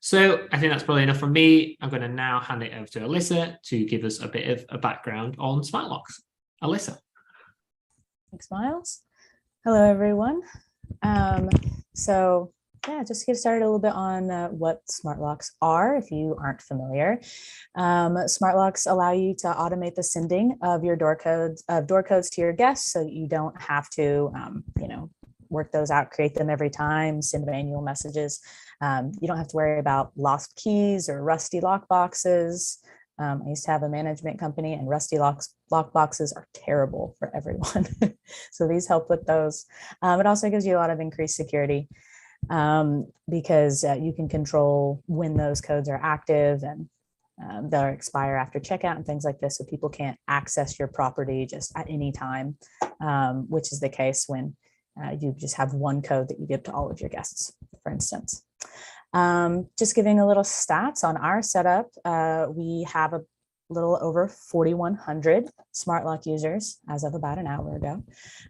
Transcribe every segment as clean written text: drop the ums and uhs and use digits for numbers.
So I think that's probably enough from me. I'm going to now hand it over to Alyssa to give us a bit of a background on smart locks. Alyssa. Thanks, Miles. Hello, everyone. So yeah, just to get started a little bit on what smart locks are, if you aren't familiar. Smart locks allow you to automate the sending of your door codes to your guests, so you don't have to, work those out, create them every time, send manual messages. You don't have to worry about lost keys or rusty lock boxes. I used to have a management company, and rusty lock boxes are terrible for everyone. So these help with those. It also gives you a lot of increased security because you can control when those codes are active, and they'll expire after checkout and things like this. So people can't access your property just at any time, which is the case when you just have one code that you give to all of your guests, for instance. Just giving a little stats on our setup, we have a little over 4,100 smart lock users as of about an hour ago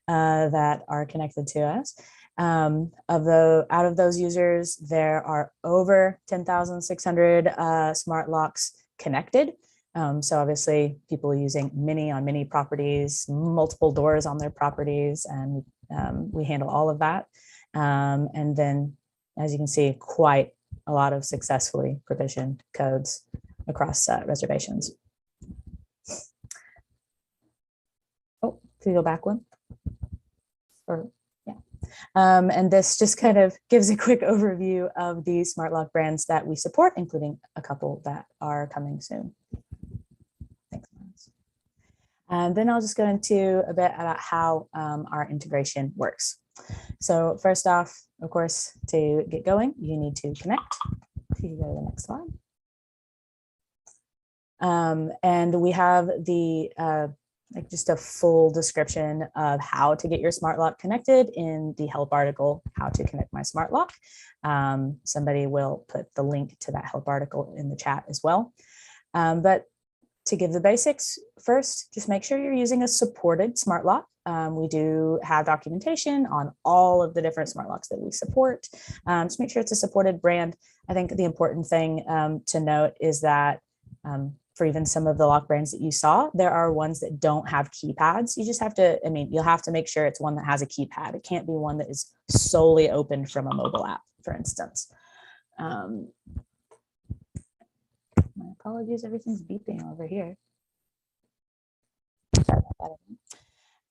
that are connected to us. Out of those users, there are over 10,600 smart locks connected. So obviously people are using on many properties, multiple doors on their properties, and we handle all of that. And then, as you can see, quite a lot of successfully provisioned codes across reservations. Oh, can you go back one? And this just kind of gives a quick overview of the smart lock brands that we support, including a couple that are coming soon. Thanks, Miles. And then I'll just go into a bit about how our integration works. So first off, of course, to get going, you need to connect. If you go to the next slide. And we have the just a full description of how to get your smart lock connected in the help article, How to Connect My Smart Lock. Somebody will put the link to that help article in the chat as well. But to give the basics first, just make sure you're using a supported smart lock. We do have documentation on all of the different smart locks that we support. Just make sure it's a supported brand. I think the important thing to note is that for even some of the lock brands that you saw, there are ones that don't have keypads. You just have to, you'll have to make sure it's one that has a keypad. It can't be one that is solely opened from a mobile app, for instance. My apologies, everything's beeping over here. Sorry about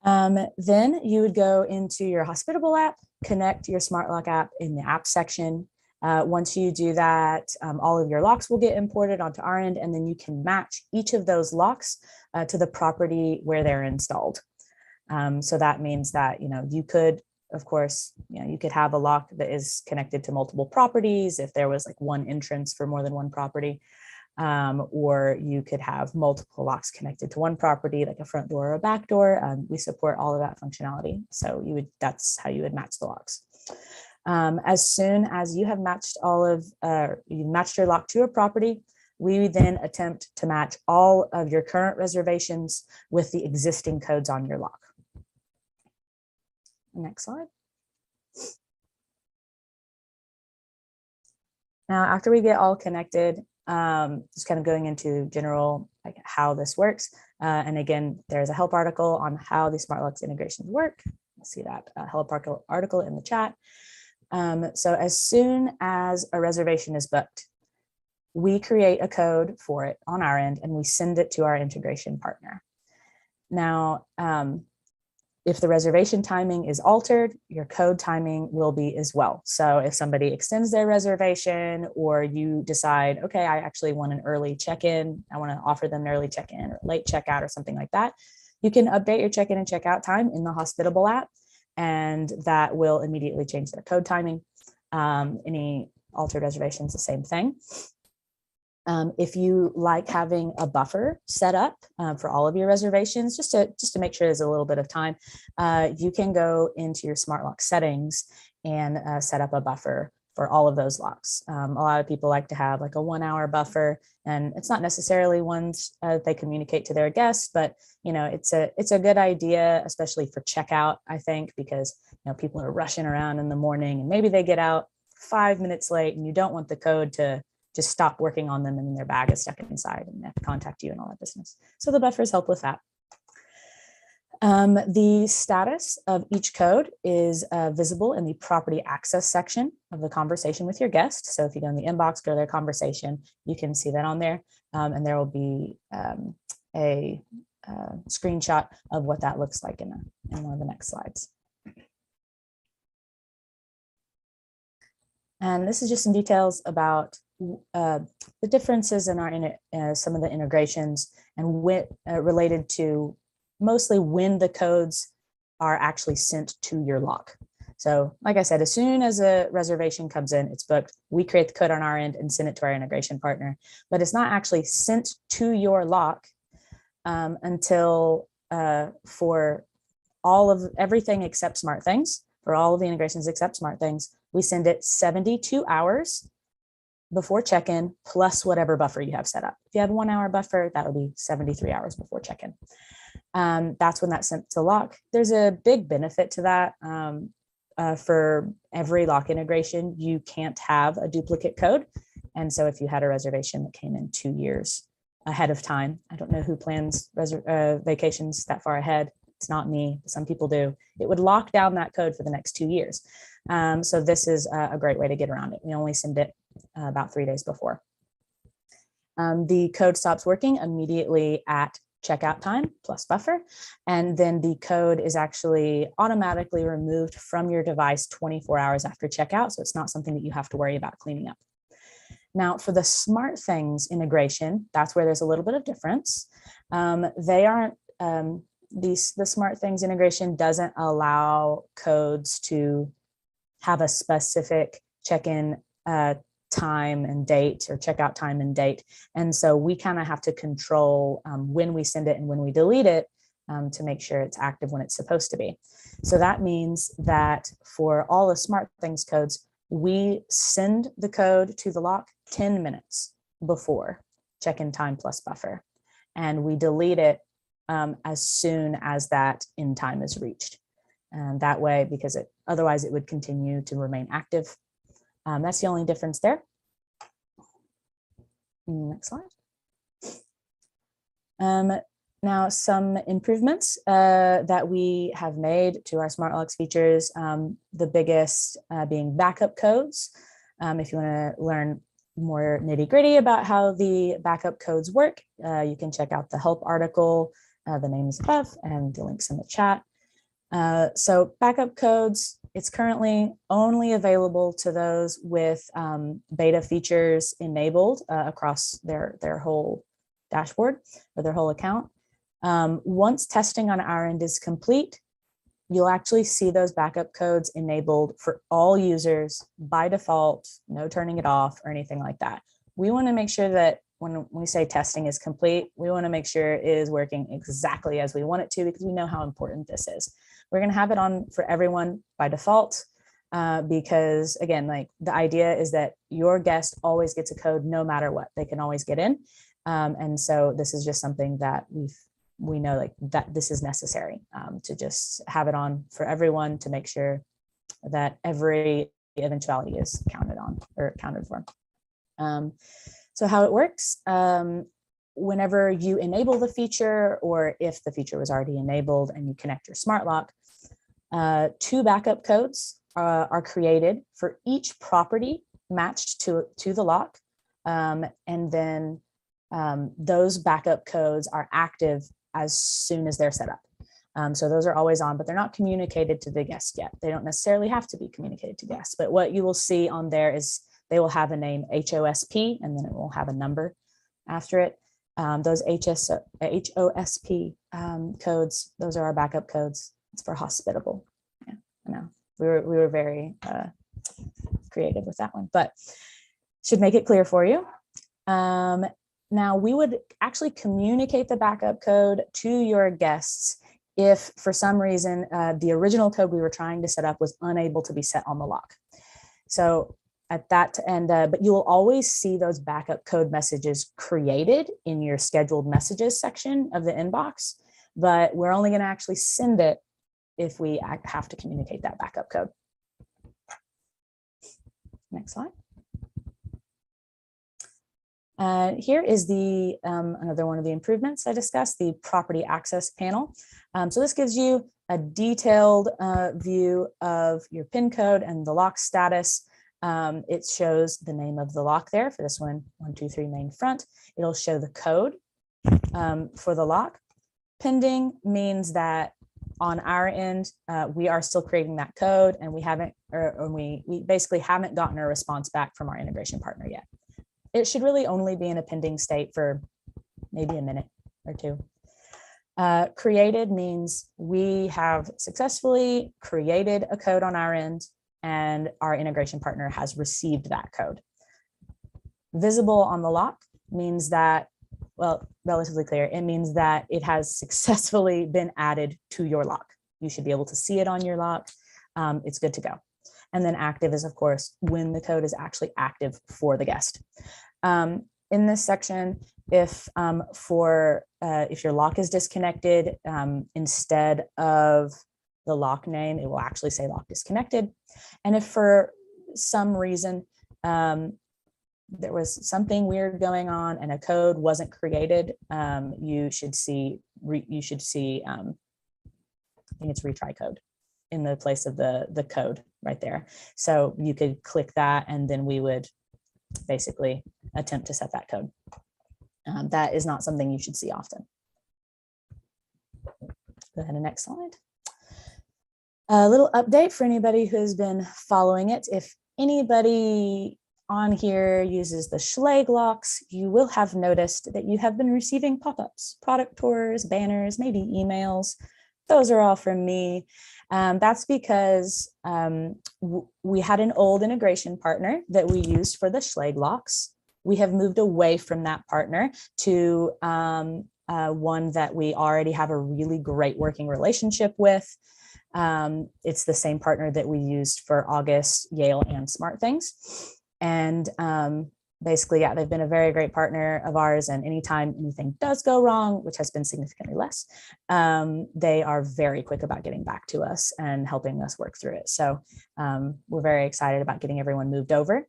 that. Then you would go into your Hospitable app, connect your smart lock app in the app section. Once you do that, all of your locks will get imported onto our end, and then you can match each of those locks to the property where they're installed. So that means that, you could, of course, you could have a lock that is connected to multiple properties if there was like one entrance for more than one property, or you could have multiple locks connected to one property, like a front door or a back door. We support all of that functionality. So that's how you would match the locks. As soon as you have matched you've matched your lock to a property, we then attempt to match all of your current reservations with the existing codes on your lock. Next slide. Now, after we get all connected, just kind of going into general, like how this works. And again, there's a help article on how the smart locks integrations work. You'll see that help article in the chat. So as soon as a reservation is booked, we create a code for it on our end, and we send it to our integration partner. Now, if the reservation timing is altered, your code timing will be as well. So if somebody extends their reservation, or you decide, okay, I actually want an early check-in, I want to offer them an early check-in or late checkout or something like that, you can update your check-in and checkout time in the Hospitable app, and that will immediately change their code timing. Any altered reservations, the same thing. If you like having a buffer set up for all of your reservations, just to make sure there's a little bit of time, you can go into your smart lock settings and set up a buffer for all of those locks. A lot of people like to have like a 1 hour buffer, and it's not necessarily ones they communicate to their guests, but it's a good idea, especially for checkout, I think, because people are rushing around in the morning and maybe they get out 5 minutes late and you don't want the code to just stop working on them and then their bag is stuck inside and they have to contact you and all that business. So the buffers help with that. The status of each code is visible in the property access section of the conversation with your guest. So if you go in the inbox, go to their conversation, you can see that on there. And there will be a screenshot of what that looks like in one of the next slides. And this is just some details about the differences in our some of the integrations and related to mostly when the codes are actually sent to your lock. So like I said, as soon as a reservation comes in, it's booked, we create the code on our end and send it to our integration partner, but it's not actually sent to your lock until for all of everything except SmartThings, for all of the integrations except SmartThings, we send it 72 hours before check-in plus whatever buffer you have set up. If you have a 1 hour buffer, that would be 73 hours before check-in. That's when that's sent to lock. There's a big benefit to that. For every lock integration, you can't have a duplicate code. And so if you had a reservation that came in 2 years ahead of time, I don't know who plans vacations that far ahead. It's not me, some people do. It would lock down that code for the next 2 years. So this is a great way to get around it. We only send it about 3 days before. The code stops working immediately at checkout time plus buffer. And then the code is actually automatically removed from your device 24 hours after checkout. So it's not something that you have to worry about cleaning up. Now for the SmartThings integration, that's where there's a little bit of difference. They aren't, the SmartThings integration doesn't allow codes to have a specific check-in time and date or checkout time and date. And so we kind of have to control when we send it and when we delete it to make sure it's active when it's supposed to be. So that means that for all the SmartThings codes, we send the code to the lock 10 minutes before check-in time plus buffer. And we delete it as soon as that in time is reached. And that way, because otherwise it would continue to remain active. That's the only difference there. Next slide. Now, some improvements that we have made to our smart locks features, the biggest being backup codes. If you want to learn more nitty gritty about how the backup codes work, you can check out the help article. The name is above and the link's in the chat. So backup codes, it's currently only available to those with beta features enabled across their whole dashboard or their whole account. Once testing on our end is complete, you'll actually see those backup codes enabled for all users by default, no turning it off or anything like that. We want to make sure that when we say testing is complete, we want to make sure it is working exactly as we want it to, because we know how important this is. We're going to have it on for everyone by default because, again, like the idea is that your guest always gets a code no matter what. They can always get in. And so this is just something that we know like that this is necessary to just have it on for everyone to make sure that every eventuality is counted on or accounted for. So how it works, whenever you enable the feature, or if the feature was already enabled and you connect your smart lock, 2 backup codes are created for each property matched to the lock. And then those backup codes are active as soon as they're set up. So those are always on, but they're not communicated to the guest yet. They don't necessarily have to be communicated to guests, but what you will see on there is they will have a name HOSP, and then it will have a number after it. Those HOSP codes, those are our backup codes. It's for Hospitable. Yeah, I know we were very creative with that one, but should make it clear for you. Now we would actually communicate the backup code to your guests if for some reason the original code we were trying to set up was unable to be set on the lock. So at that end, but you will always see those backup code messages created in your scheduled messages section of the inbox, but we're only going to actually send it if we have to communicate that backup code. Next slide. Here is the another one of the improvements I discussed, the property access panel. So this gives you a detailed view of your PIN code and the lock status. It shows the name of the lock there for this one, 123 main front. It'll show the code for the lock. Pending means that on our end, we are still creating that code, and we haven't, or we basically haven't gotten a response back from our integration partner yet. It should really only be in a pending state for maybe a minute or two. Created means we have successfully created a code on our end, and our integration partner has received that code. Visible on the lock means that, well, relatively clear. It means that it has successfully been added to your lock. You should be able to see it on your lock. It's good to go. And then active is, of course, when the code is actually active for the guest. In this section, if your lock is disconnected, instead of the lock name, it will actually say lock disconnected. And if for some reason there was something weird going on and a code wasn't created, you should see I think it's retry code in the place of the code right there. So you could click that, and then we would basically attempt to set that code. That is not something you should see often. Go ahead and next slide. A little update for anybody who's been following it. If anybody on here uses the Schlage locks, you will have noticed that you have been receiving pop-ups, product tours, banners, maybe emails. Those are all from me. That's because we had an old integration partner that we used for the Schlage locks. We have moved away from that partner to one that we already have a really great working relationship with. It's the same partner that we used for August, Yale, and SmartThings. And basically, yeah, they've been a very great partner of ours. And anytime anything does go wrong, which has been significantly less, they are very quick about getting back to us and helping us work through it. So we're very excited about getting everyone moved over.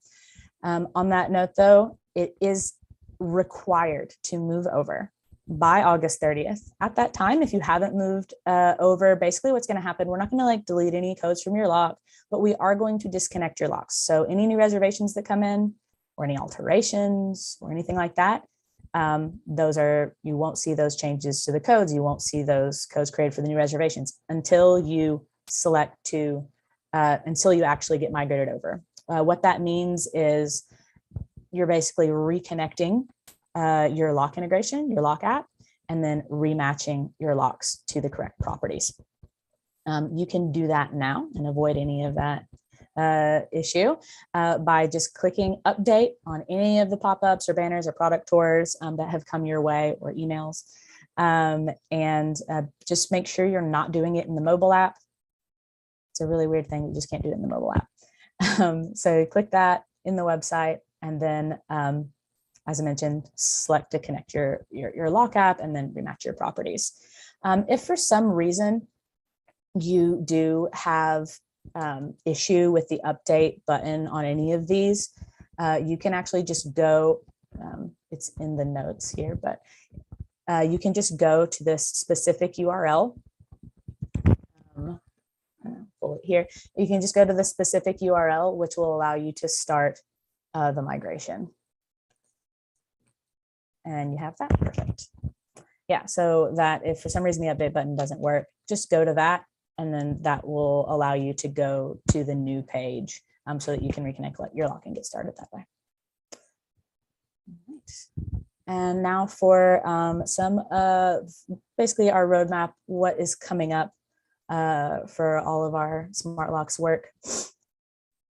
On that note, though, it is required to move over by August 30th. At that time, if you haven't moved over, basically what's going to happen, we're not going to like delete any codes from your lock, but we are going to disconnect your locks. So any new reservations that come in, or any alterations or anything like that, you won't see those changes to the codes. You won't see those codes created for the new reservations until you select to, until you actually get migrated over. What that means is you're basically reconnecting your lock integration, your lock app, and then rematching your locks to the correct properties. You can do that now and avoid any of that issue by just clicking update on any of the pop-ups or banners or product tours that have come your way, or emails, and just make sure you're not doing it in the mobile app. It's a really weird thing. You just can't do it in the mobile app. So click that in the website, and then as I mentioned, select to connect your lock app and then rematch your properties. If for some reason you do have issue with the update button on any of these, you can actually just go, it's in the notes here, but you can just go to this specific URL. Pull it here. You can just go to the specific URL, which will allow you to start the migration. And you have that, perfect. Yeah, so that if for some reason the update button doesn't work, just go to that, and then that will allow you to go to the new page so that you can reconnect your lock and get started that way. All right. And now for some basically our roadmap, what is coming up for all of our smart locks work.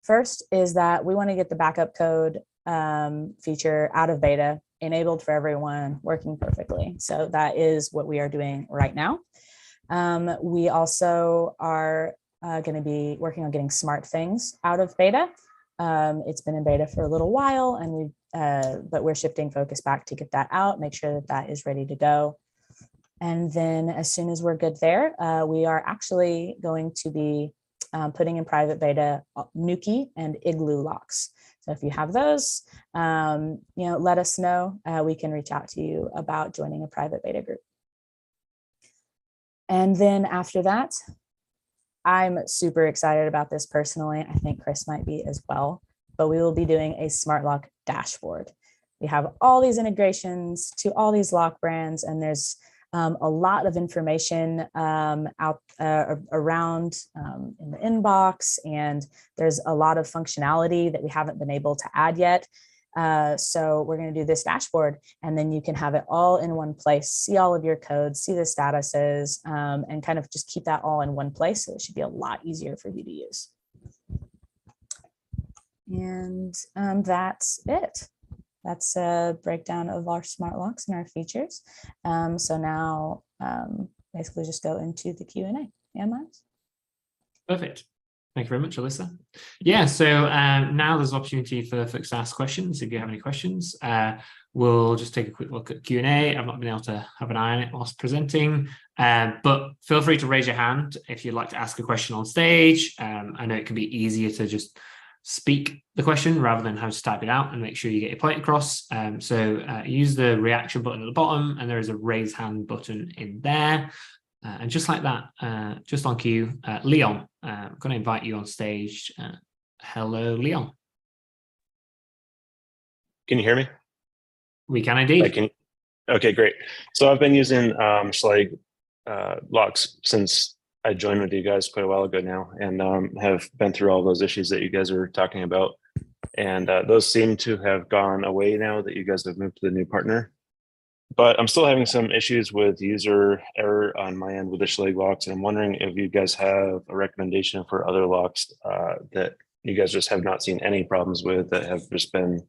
First is that we want to get the backup code feature out of beta, enabled for everyone, working perfectly. So that is what we are doing right now. We also are going to be working on getting SmartThings out of beta. It's been in beta for a little while, and but we're shifting focus back to get that out, make sure that that is ready to go. And then as soon as we're good there, we are actually going to be putting in private beta Nuki and Igloo locks. So if you have those, let us know. We can reach out to you about joining a private beta group. And then after that, I'm super excited about this personally. I think Chris might be as well, but we will be doing a smart lock dashboard. We have all these integrations to all these lock brands, and there's a lot of information out around in the inbox, and there's a lot of functionality that we haven't been able to add yet. So we're going to do this dashboard, and then you can have it all in one place, see all of your codes, see the statuses, and kind of just keep that all in one place. So it should be a lot easier for you to use. And that's it. That's a breakdown of our smart locks and our features. So now basically just go into the Q&A. Yeah, Miles? Perfect. Thank you very much, Alyssa. Yeah, so now there's opportunity for folks to ask questions. If you have any questions, we'll just take a quick look at Q&A. I've not been able to have an eye on it whilst presenting, but feel free to raise your hand if you'd like to ask a question on stage. I know it can be easier to just speak the question rather than have to type it out, and make sure you get your point across. So use the reaction button at the bottom, and there is a raise hand button in there. And just like that, just on cue, Leon, I'm going to invite you on stage. Hello, Leon. Can you hear me? We can indeed. Okay, great. So I've been using Schlage locks since I joined with you guys quite a while ago now, and have been through all those issues that you guys were talking about. And those seem to have gone away now that you guys have moved to the new partner. But I'm still having some issues with user error on my end with the Schlage locks. And I'm wondering if you guys have a recommendation for other locks that you guys just have not seen any problems with, that have just been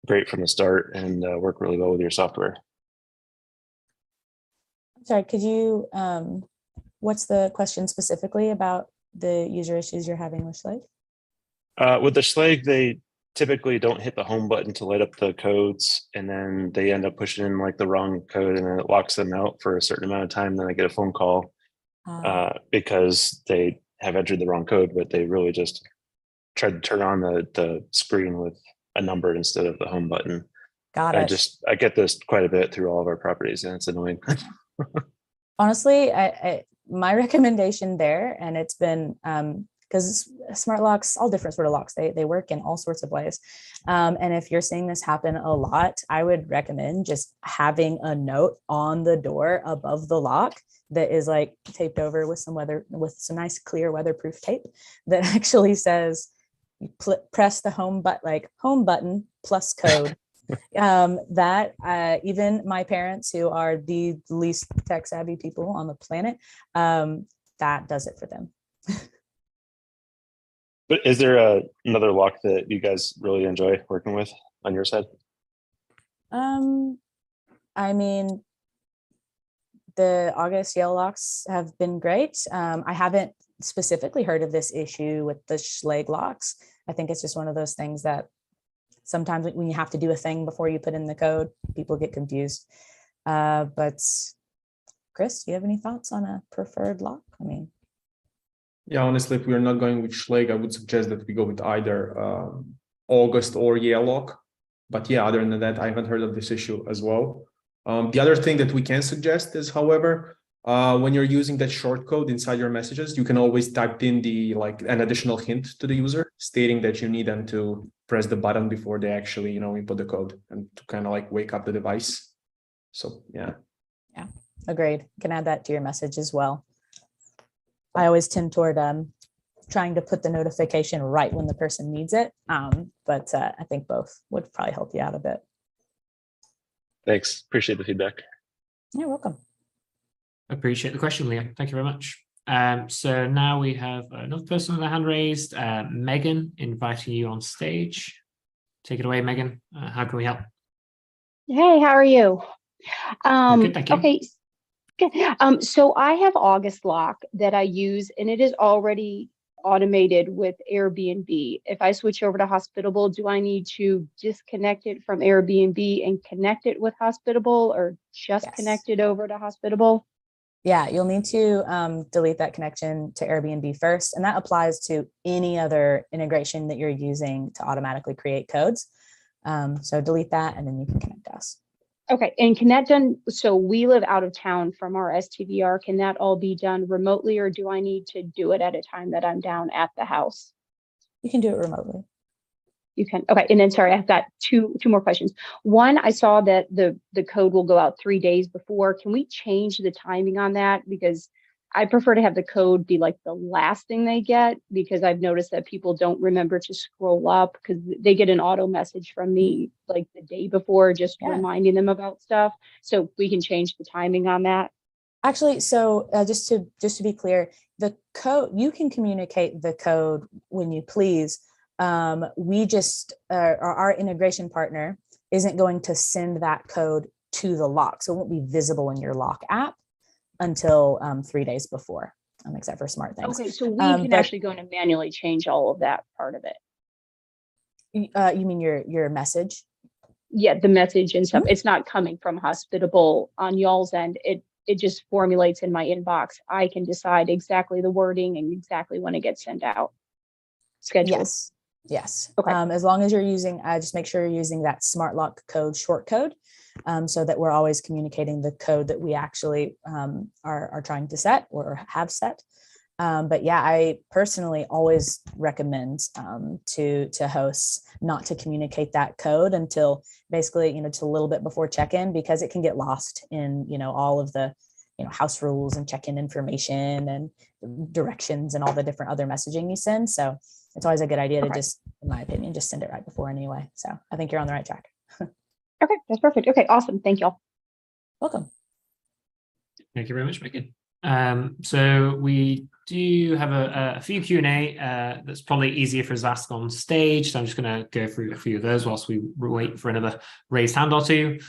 great from the start and work really well with your software. Sorry, could you, what's the question specifically about the user issues you're having with Schlage? With the Schlage, they typically don't hit the home button to light up the codes, and then they end up pushing in like the wrong code, and then it locks them out for a certain amount of time. Then I get a phone call because they have entered the wrong code, but they really just tried to turn on the screen with a number instead of the home button. Got it. I get this quite a bit through all of our properties, and it's annoying. Honestly, my recommendation there, and it's been because smart locks, all different sort of locks, they work in all sorts of ways. And if you're seeing this happen a lot, I would recommend just having a note on the door above the lock that is like taped over with some nice clear weatherproof tape that actually says, press the home button plus code. Even my parents, who are the least tech savvy people on the planet, that does it for them. But is there another lock that you guys really enjoy working with on your side? I mean, the August Yale locks have been great. I haven't specifically heard of this issue with the Schlage locks. I think it's just one of those things that sometimes when you have to do a thing before you put in the code, people get confused. But Chris, do you have any thoughts on a preferred lock? I mean, yeah, honestly, if we're not going with Schlage, I would suggest that we go with either August or Yale lock. But yeah, other than that, I haven't heard of this issue as well. The other thing that we can suggest is, however, when you're using that short code inside your messages, you can always type in an additional hint to the user stating that you need them to press the button before they actually, input the code, and to kind of like wake up the device. So yeah. Yeah, agreed. You can add that to your message as well. I always tend toward trying to put the notification right when the person needs it. But I think both would probably help you out a bit. Thanks. Appreciate the feedback. You're welcome. Appreciate the question, Leah. Thank you very much. So now we have another person with a hand raised. Megan, inviting you on stage. Take it away, Megan. How can we help? Hey, how are you? Good, thank you. Okay. So I have August Lock that I use, and it is already automated with Airbnb. If I switch over to Hospitable, do I need to disconnect it from Airbnb and connect it with Hospitable, or just connect it over to Hospitable? Yeah, you'll need to delete that connection to Airbnb first, and that applies to any other integration that you're using to automatically create codes. So delete that, and then you can connect to us. Okay, and can that done, so we live out of town from our STVR, can that all be done remotely, or do I need to do it at a time that I'm down at the house? You can do it remotely. You can, okay, and then sorry, I've got two more questions. One, I saw that the code will go out 3 days before. Can we change the timing on that? Because I prefer to have the code be like the last thing they get, because I've noticed that people don't remember to scroll up because they get an auto message from me like the day before, just reminding them about stuff. So we can change the timing on that. Actually, so just to be clear, the code, you can communicate the code when you please. We just, our integration partner isn't going to send that code to the lock. So it won't be visible in your lock app until 3 days before, except for smart things. Okay, so we can actually go in and manually change all of that part of it. You mean your message? Yeah, the message and stuff. It's not coming from Hospitable on y'all's end. It just formulates in my inbox. I can decide exactly the wording and exactly when it gets sent out. Scheduled. Yes. Okay. As long as you're using, just make sure you're using that smart lock code short code, so that we're always communicating the code that we actually are trying to set or have set. But yeah, I personally always recommend to hosts not to communicate that code until basically, just a little bit before check-in, because it can get lost in, all of the, house rules and check-in information and directions and all the different other messaging you send. So it's always a good idea to just, in my opinion, just send it right before anyway. So I think you're on the right track. Okay, that's perfect. Okay, awesome. Thank y'all. Welcome. Thank you very much, Megan. So we do have a few Q&A that's probably easier for us to ask on stage. So I'm just going to go through a few of those whilst we wait for another raised hand or two.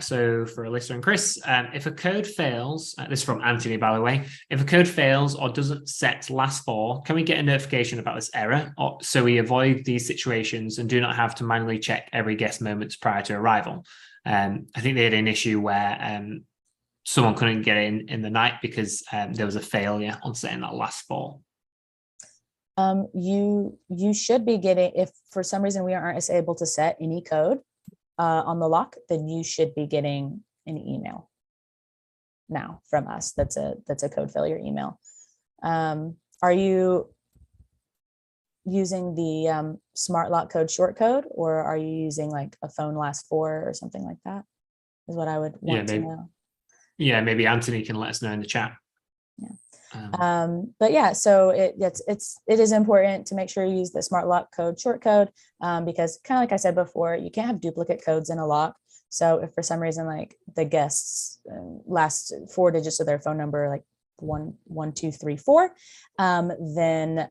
So for Alyssa and Chris, if a code fails, this is from Anthony, by the way, if a code fails or doesn't set last for, can we get a notification about this error, or so we avoid these situations and do not have to manually check every guest moments prior to arrival? I think they had an issue where someone couldn't get in the night because there was a failure on setting that last for. You should be getting, if for some reason we aren't able to set any code on the lock, then you should be getting an email now from us. That's a code failure email. Are you using the smart lock code short code, or are you using like a phone last four or something like that? Is what I would want to know. Yeah, maybe Anthony can let us know in the chat. Yeah. But yeah, so it is important to make sure you use the smart lock code short code, because kind of like I said before, you can't have duplicate codes in a lock. So if for some reason like the guests last 4 digits of their phone number, like 11234, then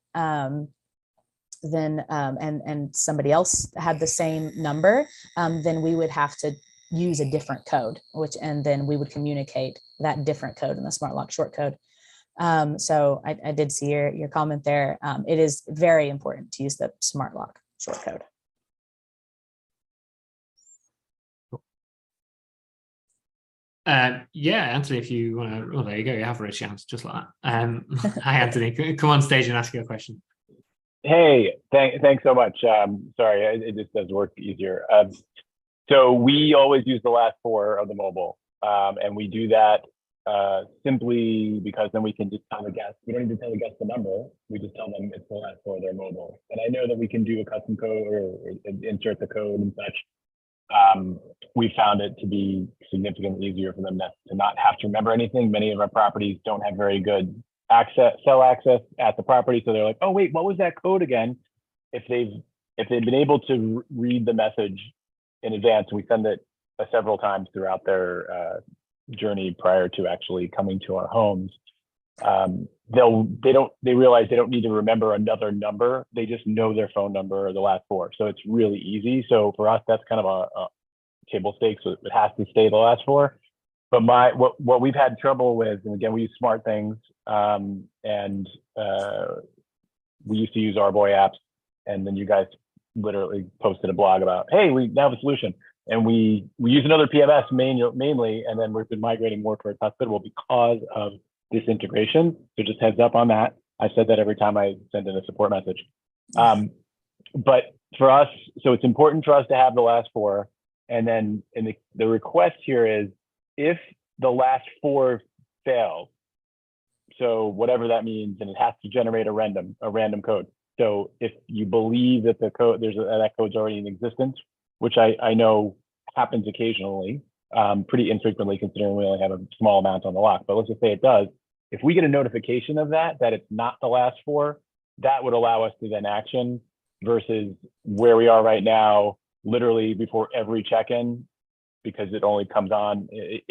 and somebody else had the same number, then we would have to use a different code, and then we would communicate that different code in the smart lock short code. So I did see your comment there. It is very important to use the smart lock short code. Yeah, Anthony, if you want to, there you go, you have a chance, just like that. Hi, Anthony, come on stage and ask your question. Hey, thanks so much. Sorry, it just does work easier. So we always use the last four of the mobile, and we do that simply because then we can just tell the guest. We don't even tell the guest the number. We just tell them it's the last four of their mobile. And I know that we can do a custom code or insert the code and such. We found it to be significantly easier for them to not have to remember anything. Many of our properties don't have very good cell access at the property, so they're like, oh wait, what was that code again? If they've been able to read the message in advance, we send it several times throughout their journey prior to actually coming to our homes. They realize they don't need to remember another number. They just know their phone number or the last four. So it's really easy. So for us, that's kind of a table stakes. So it has to stay the last four. But what we've had trouble with, and again, we use smart things, and we used to use our boy apps, and then you guys literally posted a blog about, hey, we now have a solution. And we use another PMS mainly, and then we've been migrating more towards Hospitable because of this integration. So just heads up on that. I said that every time I send in a support message. But for us, so it's important for us to have the last four. And then the request here is if the last four fails, so whatever that means, and it has to generate a random code. So if you believe that the code, that code's already in existence, which I know happens occasionally, pretty infrequently considering we only have a small amount on the lock, but let's just say it does. If we get a notification of that it's not the last four, that would allow us to then action versus where we are right now, literally before every check-in, because it only comes on.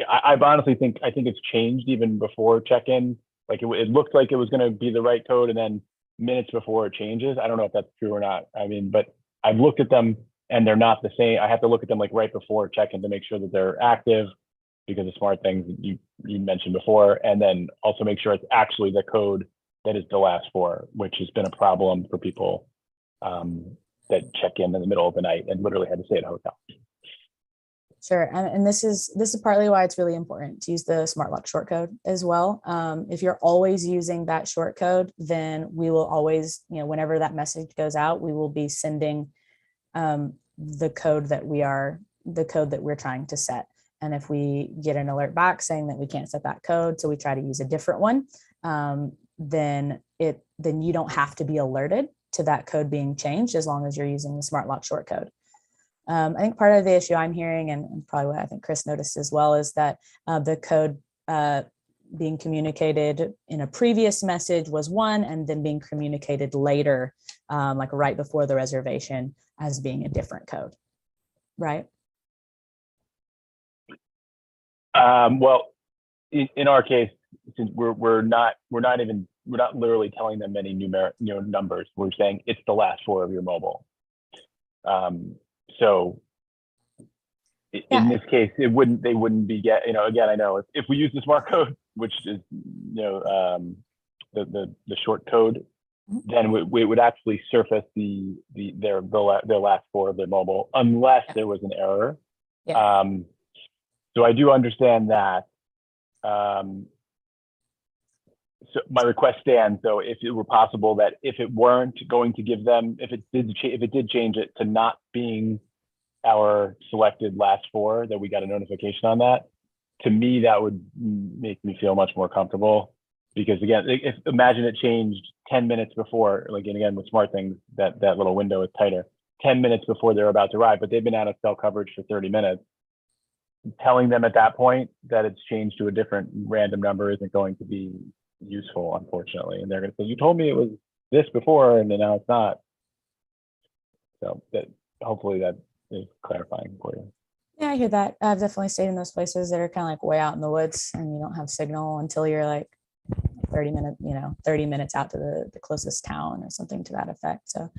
I honestly think it's changed even before check-in. Like it looked like it was going to be the right code, and then minutes before it changes. I don't know if that's true or not. I mean, but I've looked at them and they're not the same. I have to look at them like right before check-in to make sure that they're active because of smart things that you mentioned before, and then also make sure it's actually the code that is the last four, which has been a problem for people that check in the middle of the night and literally had to stay at a hotel. Sure, and this is partly why it's really important to use the smart lock shortcode as well. If you're always using that shortcode, then we will always, whenever that message goes out, we will be sending the code that we're trying to set. And if we get an alert back saying that we can't set that code, so we try to use a different one, then you don't have to be alerted to that code being changed as long as you're using the smart lock shortcode. I think part of the issue I'm hearing, and probably what I think Chris noticed as well, is that the code being communicated in a previous message was one, and then being communicated later, like right before the reservation, as being a different code, right? Well, in our case, since we're not literally telling them any numeric numbers. We're saying it's the last four of your mobile. So in this case, they wouldn't be again, I know if we use the smart code, which is the short code, then we would actually surface their last four of their mobile unless there was an error. Yeah. So I do understand that. So my request stands. So if it were possible that if it weren't going to give them, if it did change it to not being our selected last four, that we got a notification on that, to me, that would make me feel much more comfortable. Because again, imagine it changed 10 minutes before, like, and again, with smart things, that little window is tighter, 10 minutes before they're about to arrive, but they've been out of cell coverage for 30 minutes. Telling them at that point that it's changed to a different random number isn't going to be useful, unfortunately. And they're going to say, you told me it was this before, and then now it's not. So that hopefully that is clarifying for you. Yeah, I hear that. I've definitely stayed in those places that are kind of like way out in the woods, and you don't have signal until you're like 30 minutes out to the closest town or something to that effect. So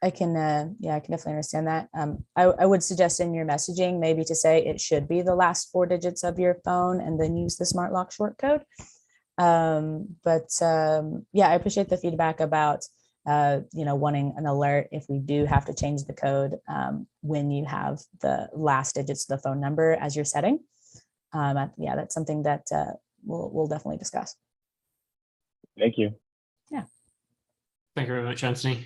I can definitely understand that. I would suggest in your messaging maybe to say it should be the last four digits of your phone and then use the smart lock short code. I appreciate the feedback about wanting an alert if we do have to change the code when you have the last digits of the phone number as your setting. That's something that we'll definitely discuss. Thank you. Yeah. Thank you very much, Anthony.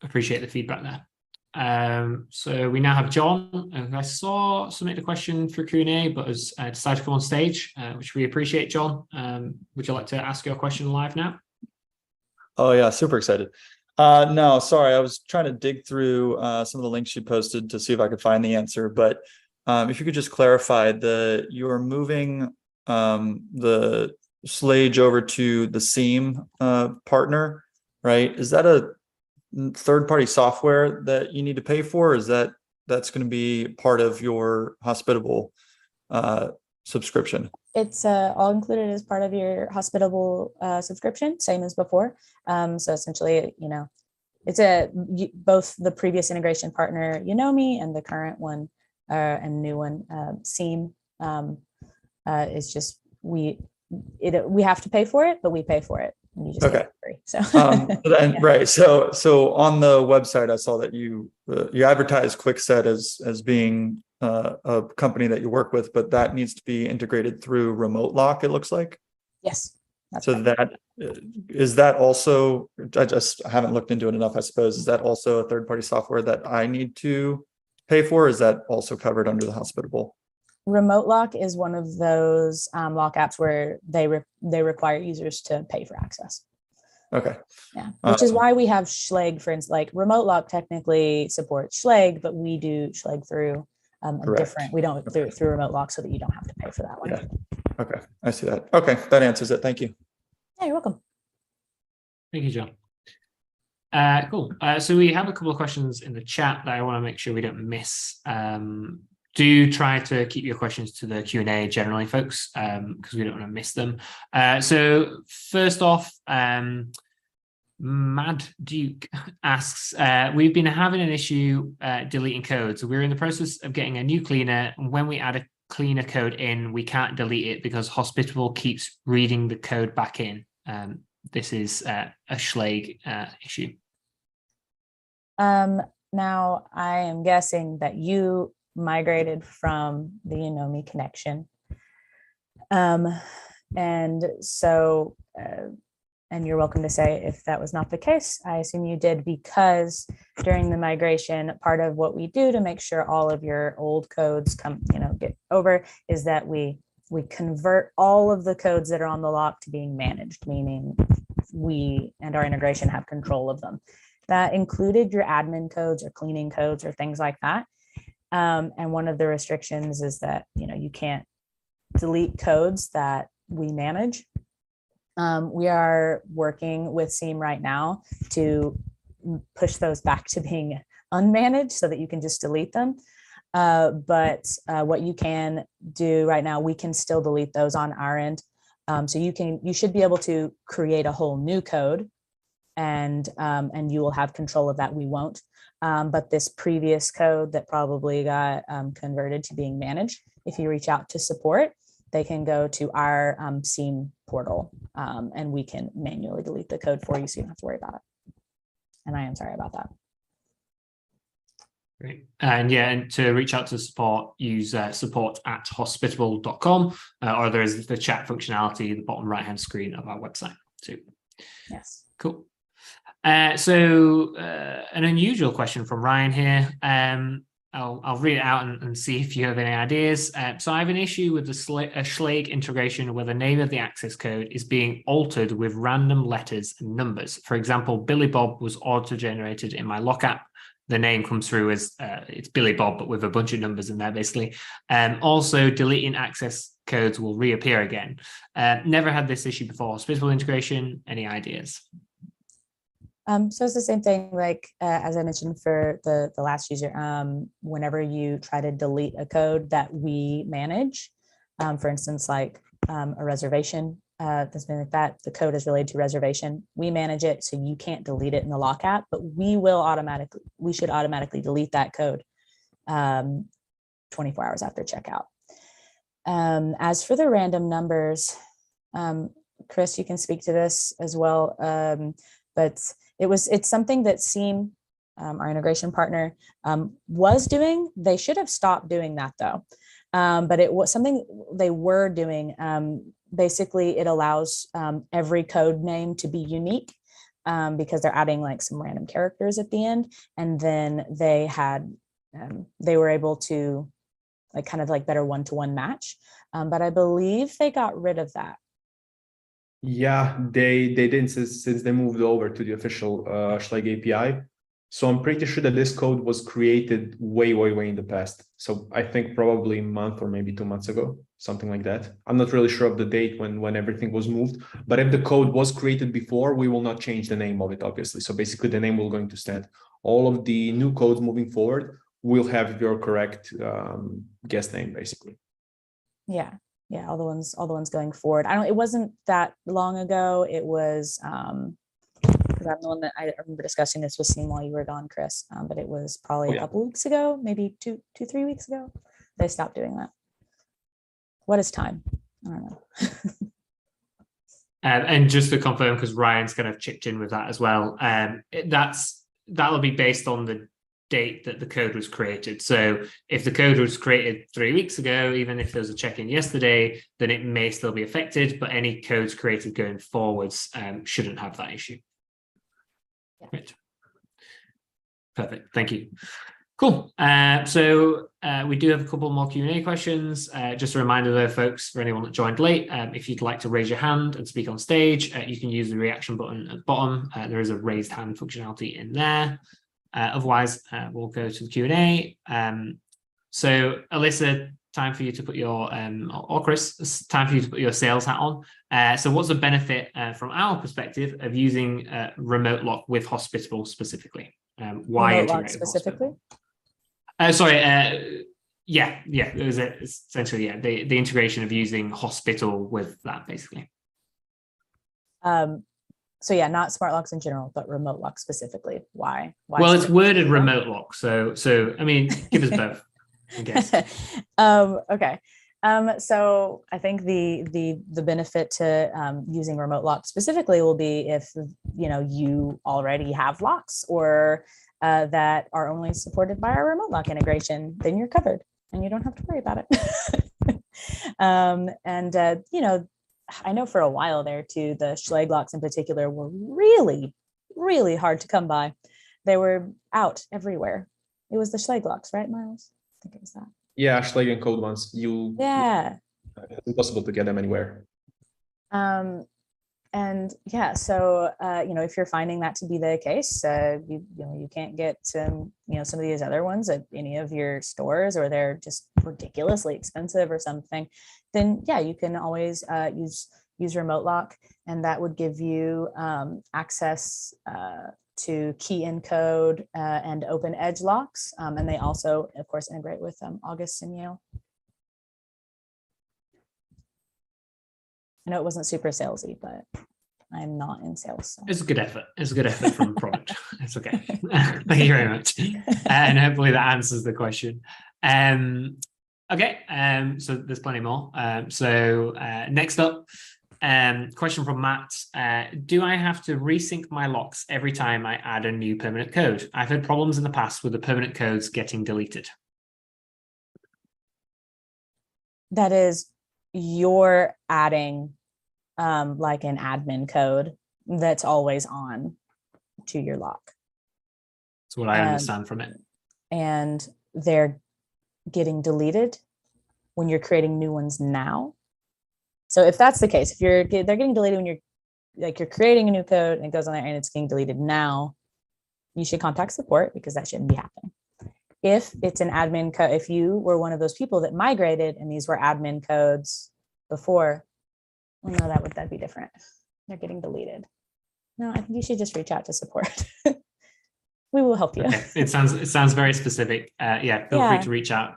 Appreciate the feedback there. So we now have John, who I saw submit a question for Q&A, but has decided to come on stage, which we appreciate, John. Would you like to ask your question live now? Oh yeah, super excited. No, sorry, I was trying to dig through some of the links you posted to see if I could find the answer, but if you could just clarify you're moving the Slage over to the Seam partner, right? Is that a third-party software that you need to pay for, or is that's going to be part of your Hospitable subscrition? It's all included as part of your Hospitable subscription, same as before. So essentially, it's both the previous integration partner, Unomi, and the current one and new one, Seam. It's just we have to pay for it, but we pay for it You just Okay. get it free. So Then, yeah. right. So on the website, I saw that you advertise Quickset as being a company that you work with, but that needs to be integrated through Remote Lock, it looks like. Yes, that's So right. that is that also, I haven't looked into it enough, I suppose. Is that also a third-party software that I need to pay for? Or is that also covered under the Hospitable? Remote Lock is one of those lock apps where they require users to pay for access. Okay. Yeah, which is why we have Schlage, for instance. Like Remote Lock technically supports Schlage, but we do Schlage through a Correct. different. We don't do it through Remote Lock so that you don't have to pay for that one. Yeah. Okay, I see that. Okay, that answers it. Thank you. Yeah, you're welcome. Thank you, John. Cool. So we have a couple of questions in the chat that I want to make sure we don't miss. Do try to keep your questions to the Q&A generally, folks, because we don't want to miss them. So first off, Mad Duke asks, we've been having an issue deleting codes. We're in the process of getting a new cleaner. And when we add a cleaner code in, we can't delete it because Hospitable keeps reading the code back in. This is a Schlage issue. Now I am guessing that you migrated from the Unomi connection. And so, and you're welcome to say if that was not the case. I assume you did, because during the migration, part of what we do to make sure all of your old codes get over is that we convert all of the codes that are on the lock to being managed, meaning we and our integration have control of them. That included your admin codes or cleaning codes or things like that. And one of the restrictions is that, you can't delete codes that we manage. We are working with Seam right now to push those back to being unmanaged so that you can just delete them. But what you can do right now, we can still delete those on our end. So you should be able to create a whole new code, and you will have control of that. We won't. But this previous code that probably got converted to being managed, if you reach out to support, they can go to our Seam portal, and we can manually delete the code for you, so you don't have to worry about it. And I am sorry about that. Great. And yeah, and to reach out to support, use support@hospitable.com, or there is the chat functionality at the bottom right-hand screen of our website too. Yes. Cool. So an unusual question from Ryan here. I'll read it out and see if you have any ideas. So I have an issue with a Schlage integration where the name of the access code is being altered with random letters and numbers. For example, Billy Bob was auto-generated in my lock app. The name comes through as it's Billy Bob, but with a bunch of numbers in there, basically. Also, deleting access codes will reappear again. Never had this issue before. Hospitable integration, any ideas? So it's the same thing, like as I mentioned for the last user, whenever you try to delete a code that we manage, for instance, like a reservation, that's been like that, the code is related to reservation. We manage it, so you can't delete it in the lock app, but we should automatically delete that code 24 hours after checkout. As for the random numbers, Chris, you can speak to this as well, but it's something that Seam, our integration partner, was doing. They should have stopped doing that though. But it was something they were doing. Basically, it allows every code name to be unique because they're adding like some random characters at the end. And then they were able to like kind of like better one-to-one match. But I believe they got rid of that. Yeah, they didn't since they moved over to the official Schlage API. So I'm pretty sure that this code was created way in the past. So I think probably a month or maybe 2 months ago, something like that. I'm not really sure of the date when everything was moved. But if the code was created before, we will not change the name of it, obviously. So basically the name will going to stand. All of the new codes moving forward will have your correct guest name, basically. Yeah. Yeah, all the ones going forward. It wasn't that long ago. It was because I'm the one that I remember discussing this with Seam while you were gone, Chris. But it was probably a couple weeks ago, maybe 2-3 weeks ago. They stopped doing that. What is time? I don't know. And just to confirm, because Ryan's kind of chipped in with that as well, that'll be based on the date that the code was created. So if the code was created 3 weeks ago, even if there was a check-in yesterday, then it may still be affected, but any codes created going forwards shouldn't have that issue. Yeah. Right. Perfect. Thank you. Cool. So we do have a couple more Q&A questions. Just a reminder though, folks, for anyone that joined late, if you'd like to raise your hand and speak on stage, you can use the reaction button at the bottom. There is a raised hand functionality in there. Otherwise, we'll go to the Q&A. So Alyssa, time for you to put your, or Chris, it's time for you to put your sales hat on. So what's the benefit from our perspective of using remote lock with Hospitable specifically? Why Remote lock integrate with specifically? Hospitable? Yeah, it was essentially the integration of using Hospitable with that basically. So yeah, not smart locks in general, but remote lock specifically. Why? Well, it's worded remote lock, so I mean, give us both, I guess. Okay. So I think the benefit to using remote lock specifically will be if you already have locks or that are only supported by our remote lock integration, then you're covered and you don't have to worry about it. I know for a while there too, the Schlage locks in particular were really, really hard to come by. They were out everywhere. It was the Schlage locks, right, Miles? I think it was that. Yeah, Schlage and code ones. Yeah. It's impossible to get them anywhere. And yeah, so if you're finding that to be the case, you can't get some of these other ones at any of your stores, or they're just ridiculously expensive or something, then yeah, you can always use remote lock, and that would give you access to key encode and open edge locks, and they also, of course, integrate with August and Yale. I know it wasn't super salesy, but I'm not in sales. So. It's a good effort. It's a good effort from the product. It's okay. Thank you very much. And hopefully that answers the question. Okay. So there's plenty more. Next up, question from Matt. Do I have to resync my locks every time I add a new permanent code? I've had problems in the past with the permanent codes getting deleted. That is, you're adding like an admin code that's always on to your lock. That's what I understand from it. And they're getting deleted when you're creating new ones now. So if that's the case, if they're getting deleted when you're creating a new code and it goes on there and it's getting deleted now, you should contact support, because that shouldn't be happening. If it's an admin code, if you were one of those people that migrated and these were admin codes before, well, no, that'd be different. They're getting deleted. No, I think you should just reach out to support. We will help you. Okay. It sounds very specific. Feel free to reach out,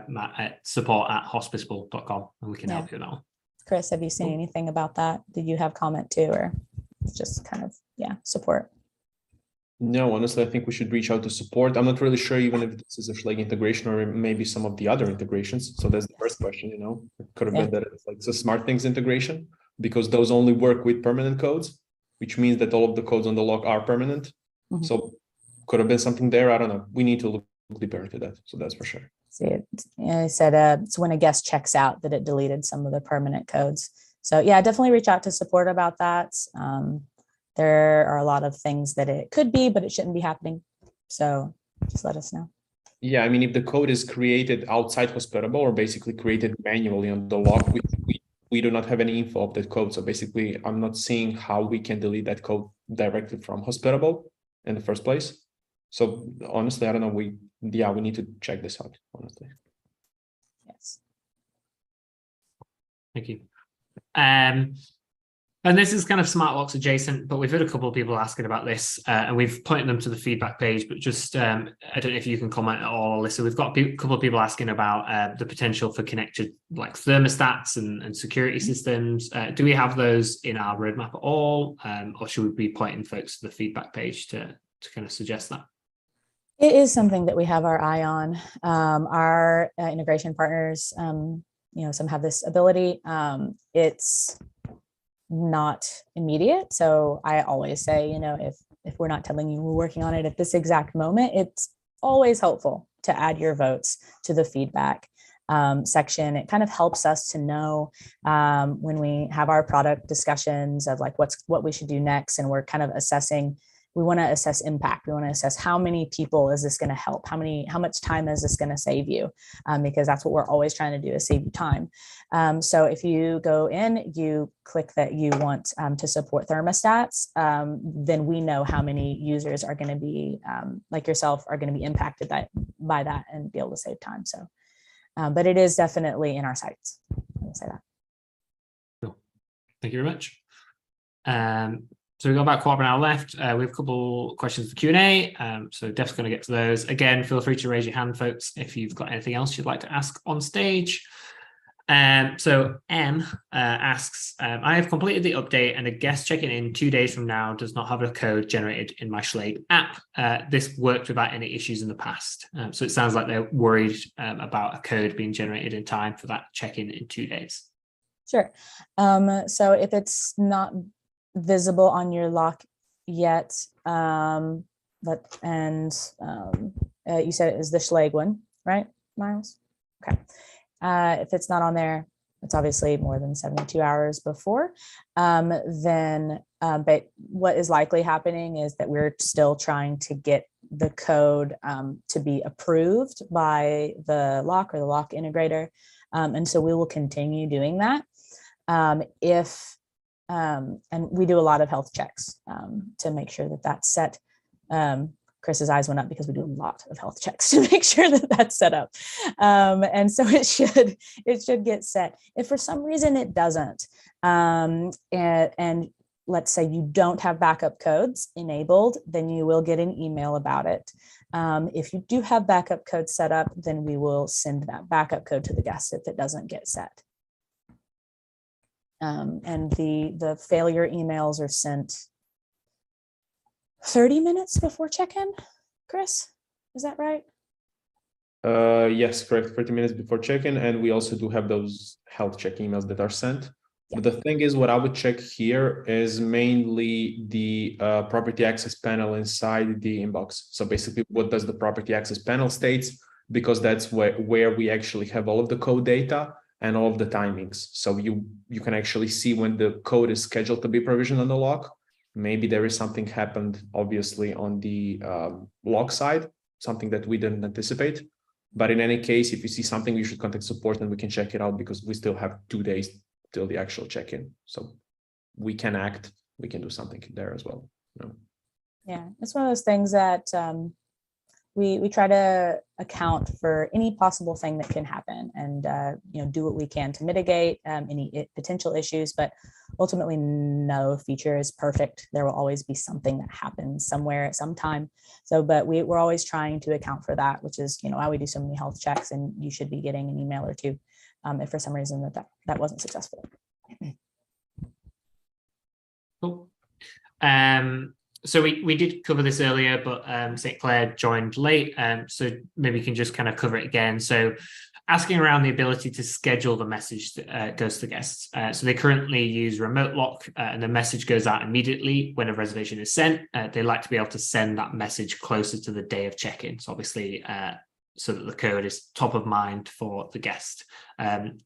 Matt, at support@hospitable.com, and we can help you with that one. Chris, have you seen anything about that? Did you have comment too, or just kind of support? No, honestly, I think we should reach out to support. I'm not really sure even if this is a Schlage integration or maybe some of the other integrations. So that's the first question, It could have been that it's like the SmartThings integration, because those only work with permanent codes, which means that all of the codes on the lock are permanent. Mm-hmm. So could have been something there. I don't know. We need to look deeper into that. So that's for sure. See, I said it's when a guest checks out that it deleted some of the permanent codes. So yeah, definitely reach out to support about that. There are a lot of things that it could be, but it shouldn't be happening. So just let us know. Yeah, I mean, if the code is created outside Hospitable or basically created manually on the lock, we do not have any info of that code. So basically, I'm not seeing how we can delete that code directly from Hospitable in the first place. So honestly, I don't know. We need to check this out, honestly. Yes. Thank you. And this is kind of smart locks adjacent, but we've had a couple of people asking about this, and we've pointed them to the feedback page, but just, I don't know if you can comment at all, Alyssa. We've got a couple of people asking about the potential for connected like thermostats and security systems. Do we have those in our roadmap at all? Or should we be pointing folks to the feedback page to kind of suggest that? It is something that we have our eye on. Our integration partners, some have this ability. not immediate. So I always say, if we're not telling you we're working on it at this exact moment, it's always helpful to add your votes to the feedback section. It kind of helps us to know when we have our product discussions of like what we should do next, and we're kind of assessing. We want to assess impact. We want to assess how many people is this going to help? How much time is this going to save you? Because that's what we're always trying to do, is save you time. So if you go in, you click that you want to support thermostats, then we know how many users are going to be, like yourself, are going to be impacted by that and be able to save time. So, but it is definitely in our sites. I'll say that. Cool. Thank you very much. So we've got about a quarter of an hour left. We have a couple questions for Q&A, so definitely going to get to those. Again, feel free to raise your hand, folks, if you've got anything else you'd like to ask on stage. So M asks, I have completed the update and a guest checking in 2 days from now does not have a code generated in my Schlage app. This worked without any issues in the past. So it sounds like they're worried about a code being generated in time for that check-in in 2 days. Sure. So if it's not visible on your lock yet, you said it is the Schlage one, right, Miles? Okay. If it's not on there, it's obviously more than 72 hours before. But what is likely happening is that we're still trying to get the code to be approved by the lock or the lock integrator. And so we will continue doing that. And we do a lot of health checks to make sure that that's set. Chris's eyes went up because we do a lot of health checks to make sure that that's set up. And so it should get set. If for some reason it doesn't, and let's say you don't have backup codes enabled, then you will get an email about it. If you do have backup codes set up, then we will send that backup code to the guest if it doesn't get set. And the failure emails are sent 30 minutes before check-in. Chris, is that right? Yes, correct. 30 minutes before check-in, and we also do have those health check emails that are sent. Yeah. But the thing is, what I would check here is mainly the property access panel inside the inbox. So basically, what does the property access panel states? Because that's where we actually have all of the code data and all of the timings. So you can actually see when the code is scheduled to be provisioned on the lock. Maybe there is something happened, obviously, on the lock side, something that we didn't anticipate. But in any case, if you see something, you should contact support and we can check it out, because we still have 2 days till the actual check-in. So we can act, we can do something there as well. Yeah, it's one of those things that we try to account for any possible thing that can happen, and do what we can to mitigate any potential issues. But ultimately, no feature is perfect. There will always be something that happens somewhere at some time. So, but we're always trying to account for that, which is why we do so many health checks, and you should be getting an email or two if for some reason that wasn't successful. Cool. So we did cover this earlier, but St. Clair joined late, so maybe you can just kind of cover it again. So asking around the ability to schedule the message that goes to the guests. So they currently use remote lock, and the message goes out immediately when a reservation is sent. They like to be able to send that message closer to the day of check-in. So obviously, so that the code is top of mind for the guest.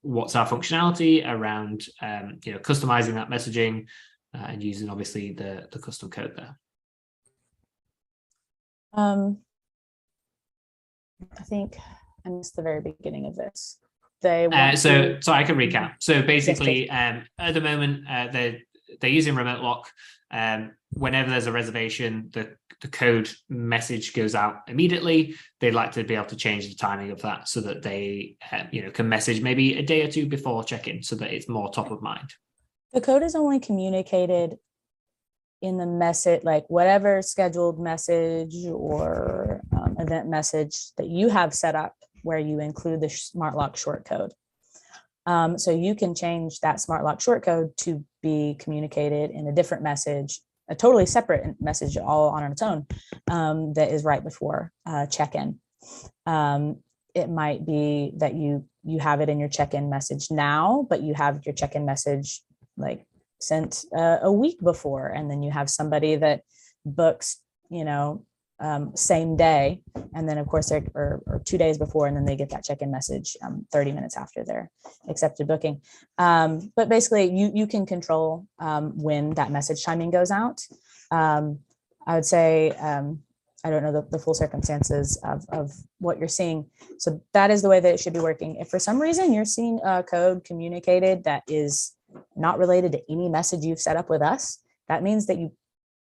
What's our functionality around customizing that messaging and using obviously the custom code there? I think I missed the very beginning of this. So I can recap. So basically, at the moment, they're using remote lock. Whenever there's a reservation, the code message goes out immediately. They'd like to be able to change the timing of that so that they can message maybe a day or two before check-in, so that it's more top of mind. The code is only communicated in the message, like whatever scheduled message or event message that you have set up, where you include the smart lock short code. So you can change that smart lock short code to be communicated in a different message, a totally separate message all on its own, that is right before check-in. It might be that you have it in your check-in message now, but you have your check-in message like sent a week before, and then you have somebody that books, same day, and then of course they're or 2 days before, and then they get that check-in message 30 minutes after their accepted booking. But basically you can control when that message timing goes out. I would say I don't know the full circumstances of what you're seeing. So that is the way that it should be working. If for some reason you're seeing a code communicated that is not related to any message you've set up with us, that means that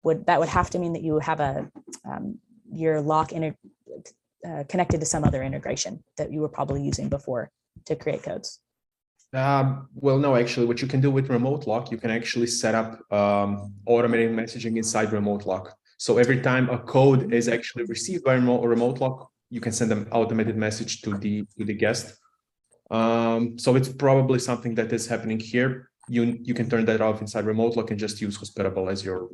would have to mean that you have your lock connected to some other integration that you were probably using before to create codes. Well, no, actually, what you can do with remote lock, you can actually set up automated messaging inside remote lock. So every time a code is actually received by remote lock, you can send an automated message to the guest. So it's probably something that is happening here. You can turn that off inside remote lock and just use Hospitable as your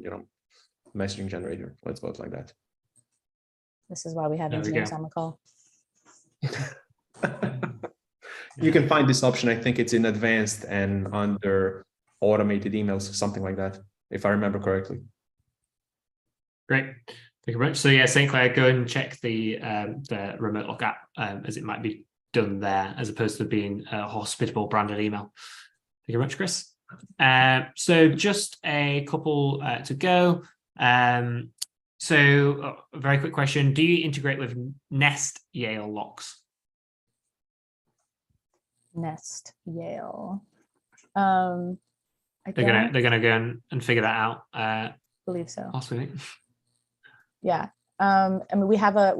messaging generator. Let's go like that. This is why we have engineers on the call. You can find this option. I think it's in advanced and under automated emails, something like that, if I remember correctly. Great. Thank you very much. So yeah, St. Clair, go and check the remote lock app as it might be done there as opposed to being a Hospitable branded email. Thank you very much, Chris. So just a couple to go. So a very quick question. Do you integrate with Nest Yale locks? Nest Yale. They're gonna go and figure that out. I believe so. Possibly. Yeah. I mean, we have a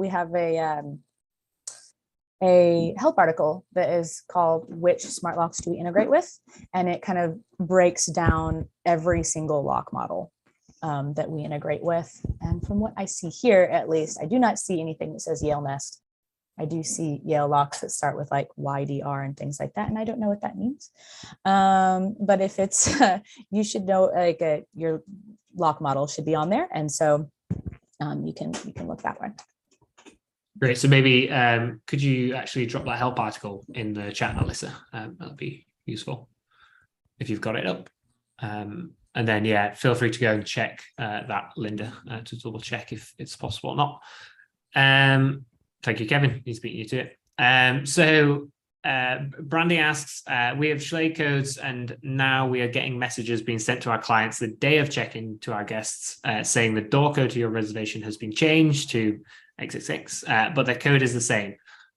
help article that is called "Which Smart Locks Do We Integrate With?" and it kind of breaks down every single lock model that we integrate with. And from what I see here, at least, I do not see anything that says Yale Nest. I do see Yale locks that start with like YDR and things like that, and I don't know what that means. But if it's, you should know, like your lock model should be on there, and so you can look that way. Great. So maybe could you actually drop that help article in the chat, Alyssa? That'd be useful if you've got it up. And then, yeah, feel free to go and check that, Linda, to double check if it's possible or not. Thank you, Kevin. He's beating you to it. So Brandy asks, we have Schley codes and now we are getting messages being sent to our clients the day of check-in to our guests saying the door code to your reservation has been changed to XXX, but the code is the same.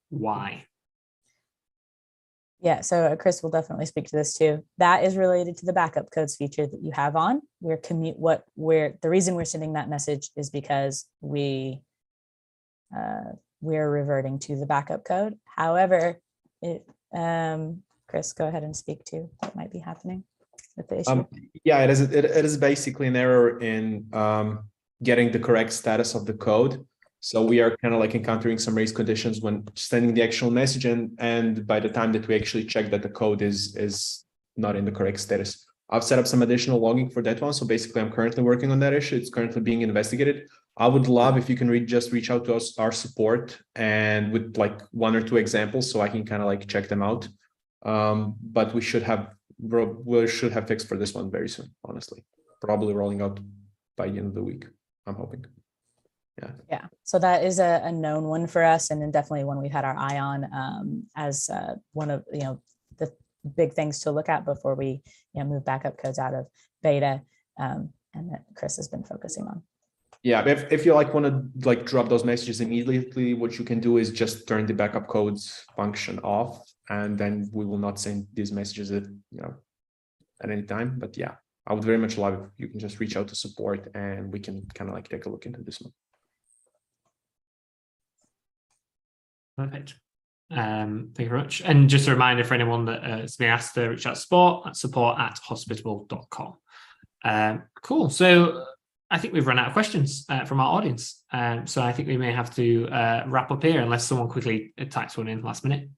Why? Yeah, so Chris will definitely speak to this too. That is related to the backup codes feature that you have on. The reason we're sending that message is because we're reverting to the backup code. However, Chris, go ahead and speak to what might be happening with the issue. Yeah, it is basically an error in getting the correct status of the code. So we are kind of like encountering some race conditions when sending the actual message, and by the time that we actually check that the code is not in the correct status. I've set up some additional logging for that one. So basically I'm currently working on that issue. It's currently being investigated. I would love if you can just reach out to us, our support, and with like 1 or 2 examples so I can kind of like check them out. But we should have fixed for this one very soon, honestly. Probably rolling out by the end of the week, I'm hoping. Yeah, so that is a known one for us, and then definitely one we've had our eye on as one of the big things to look at before we move backup codes out of beta, and that Chris has been focusing on. Yeah, if you want to drop those messages immediately, what you can do is just turn the backup codes function off, and then we will not send these messages at any time. But yeah, I would very much love if you can just reach out to support and we can kind of take a look into this one. Perfect. Thank you very much. And just a reminder for anyone that has been asked to reach out to support@hospitable.com. Cool. So I think we've run out of questions from our audience. So I think we may have to wrap up here unless someone quickly types one in last minute.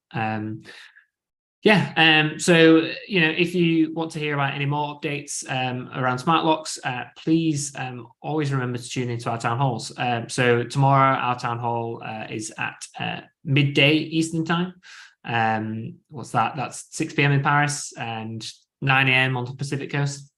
So, if you want to hear about any more updates around smart locks, please always remember to tune into our town halls. So tomorrow, our town hall is at midday Eastern time. What's that? That's 6 p.m. in Paris and 9 a.m. on the Pacific coast.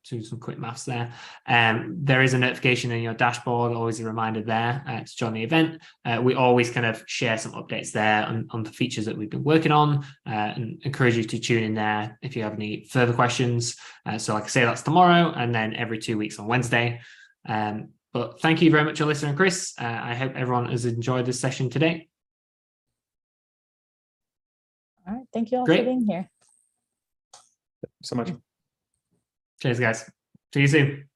do some quick maths there. There is a notification in your dashboard, always a reminder there to join the event. We always kind of share some updates there on the features that we've been working on, and encourage you to tune in there if you have any further questions. So like I say, that's tomorrow, and then every 2 weeks on Wednesday. But thank you very much, Alyssa and Chris. I hope everyone has enjoyed this session today. All right. Thank you all Great. for being here. So much. Cheers, guys. See you soon.